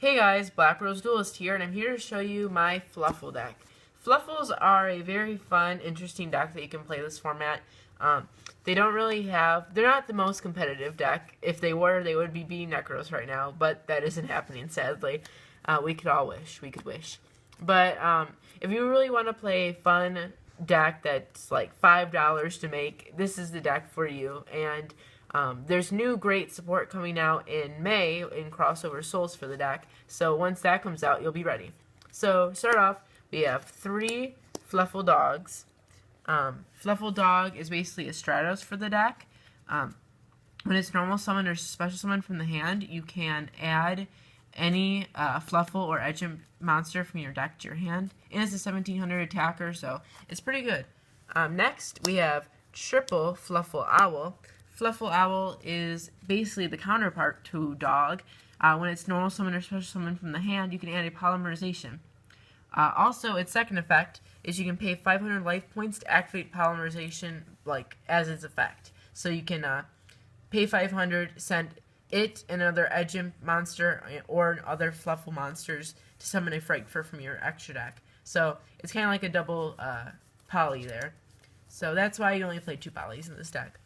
Hey guys, BlackRoseduelist here, and I'm here to show you my Fluffal deck. Fluffals are a very fun, interesting deck that you can play this format. They're not the most competitive deck. If they were, they would be beating Necros right now, but that isn't happening, sadly. We could all wish, we could wish. But if you really want to play a fun deck that's like $5 to make, this is the deck for you. And there's new great support coming out in May in Crossover Souls for the deck. So once that comes out, you'll be ready. So start off, we have 3 Fluffal Dogs. Fluffal Dog is basically a Stratos for the deck. When it's normal summon or special summon from the hand, you can add any Fluffal or Edge monster from your deck to your hand. And it's a 1700 attacker, so it's pretty good. Next, we have triple Fluffal Owl. Fluffal Owl is basically the counterpart to Dog. When it's normal summon or special summon from the hand, you can add a polymerization. Also, its second effect is you can pay 500 life points to activate polymerization as its effect. So you can pay 500, send it and another Edge monster or other Fluffal monsters to summon a Frightfur from your extra deck. So it's kind of like a double poly there. So that's why you only play 2 polys in this deck.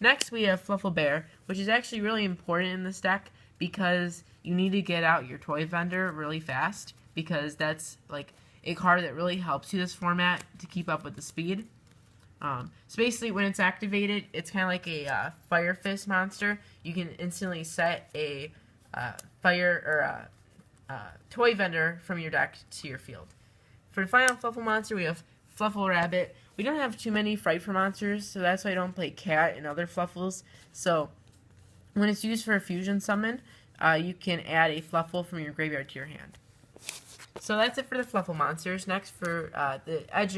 Next, we have Fluffal Bear, which is actually really important in this deck because you need to get out your toy vendor really fast, because that's like a card that really helps you this format to keep up with the speed. So basically, when it's activated, it's kind of like a Fire Fist monster. You can instantly set a toy vendor from your deck to your field. For the final Fluffal monster, we have Fluffal Rabbit. We don't have too many Frightfur monsters, so that's why I don't play Cat and other Fluffals. So when it's used for a fusion summon, you can add a Fluffal from your graveyard to your hand. So that's it for the Fluffal monsters. Next, for the Edge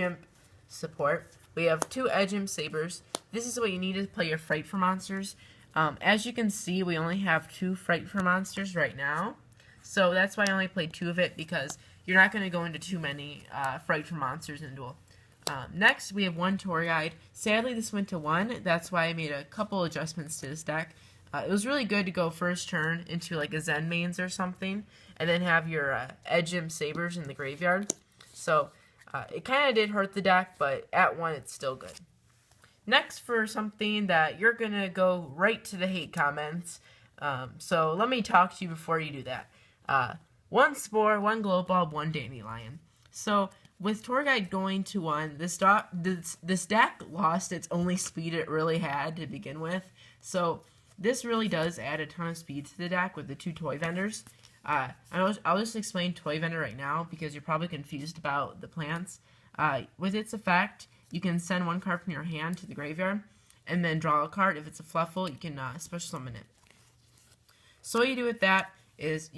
support, we have 2 Edge Sabers. This is what you need to play your Frightfur monsters. As you can see, we only have 2 Frightfur monsters right now. So that's why I only played 2 of it, because you're not going to go into too many Frightfur monsters in duel. Next, we have 1 Tour Guide. Sadly, this went to 1. That's why I made a couple adjustments to this deck. It was really good to go first turn into like a Zen Mains or something, and then have your Edge Sabers in the graveyard. So it kind of did hurt the deck, but at 1 it's still good. Next, for something that you're going to go right to the hate comments. So let me talk to you before you do that. 1 Spore, 1 Glow Bulb, 1 Dandelion. So with Tour Guide going to 1, this deck lost its only speed it really had to begin with. So this really does add a ton of speed to the deck with the 2 toy vendors. I'll just explain toy vendor right now, because you're probably confused about the plants. With its effect, you can send 1 card from your hand to the graveyard, and then draw a card. If it's a Fluffal, you can special summon it. So what you do with that is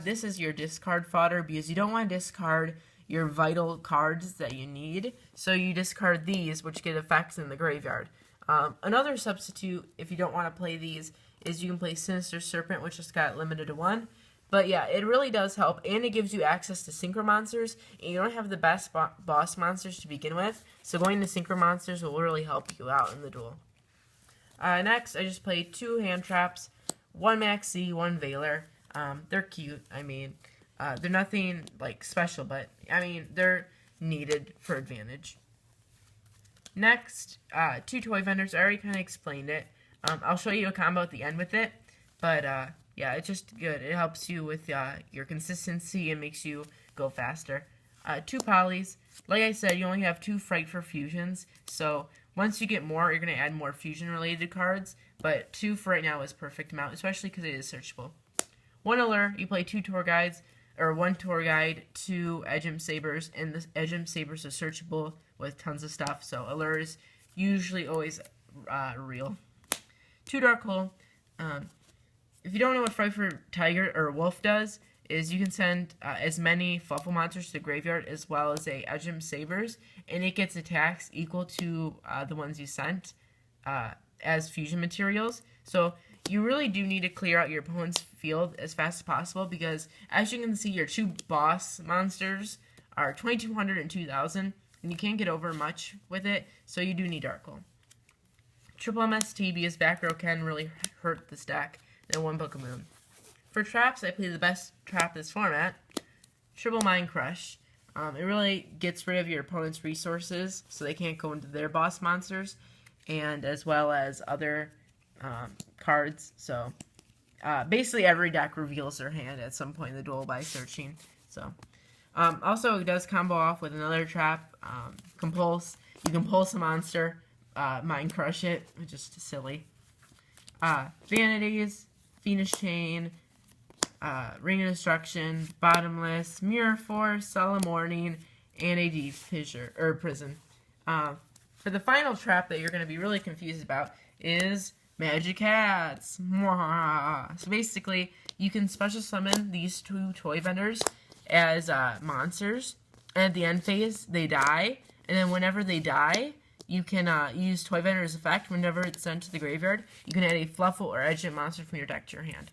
this is your discard fodder, because you don't want to discard your vital cards that you need, so you discard these, which get effects in the graveyard. Another substitute, if you don't want to play these, is you can play Sinister Serpent, which just got limited to 1. But yeah, it really does help, and it gives you access to Synchro Monsters, and you don't have the best boss monsters to begin with, so going to Synchro Monsters will really help you out in the duel. Next, I just played 2 Hand Traps, 1 Maxi, 1 Veiler. They're cute, I mean. They're nothing like special, but I mean, they're needed for advantage. Next, 2 toy vendors. I already kind of explained it. I'll show you a combo at the end with it, but yeah, it's just good. It helps you with your consistency and makes you go faster. 2 polys. Like I said, you only have 2 Frightfur fusions, so once you get more, you're going to add more fusion-related cards, but 2 for right now is perfect amount, especially because it is searchable. 1 Allure. You play 2 Tour Guides, or 1 Tour Guide, 2 Edge Sabers, and the Edge Sabers are searchable with tons of stuff, so Allure is usually always real. 2 Dark Hole. If you don't know what Frightfur Tiger or Wolf does, is you can send as many Fluffal monsters to the graveyard as well as a Edge Sabers, and it gets attacks equal to the ones you sent as fusion materials. So you really do need to clear out your opponent's field as fast as possible, because as you can see, your 2 boss monsters are 2200 and 2000, and you can't get over much with it, so you do need Dark Hole. Triple MST, because back row can really hurt this deck, and 1 Book of Moon. For traps, I play the best trap this format, Triple Mind Crush. It really gets rid of your opponent's resources, so they can't go into their boss monsters, and as well as other cards. So basically every deck reveals their hand at some point in the duel by searching. So also it does combo off with another trap, Compulse. You can pulse a monster, Mind Crush it, which is just silly. Vanities, Phoenix Chain, Ring of Destruction, Bottomless, Mirror Force, Solemn Warning, and a Deep Fissure, or Prison. For the final trap that you're going to be really confused about is Magic Hats. So basically, you can special summon these two toy vendors as monsters, and at the end phase, they die, and then whenever they die, you can use Toy Vendor's effect. Whenever it's sent to the graveyard, you can add a Fluffal or Edge monster from your deck to your hand.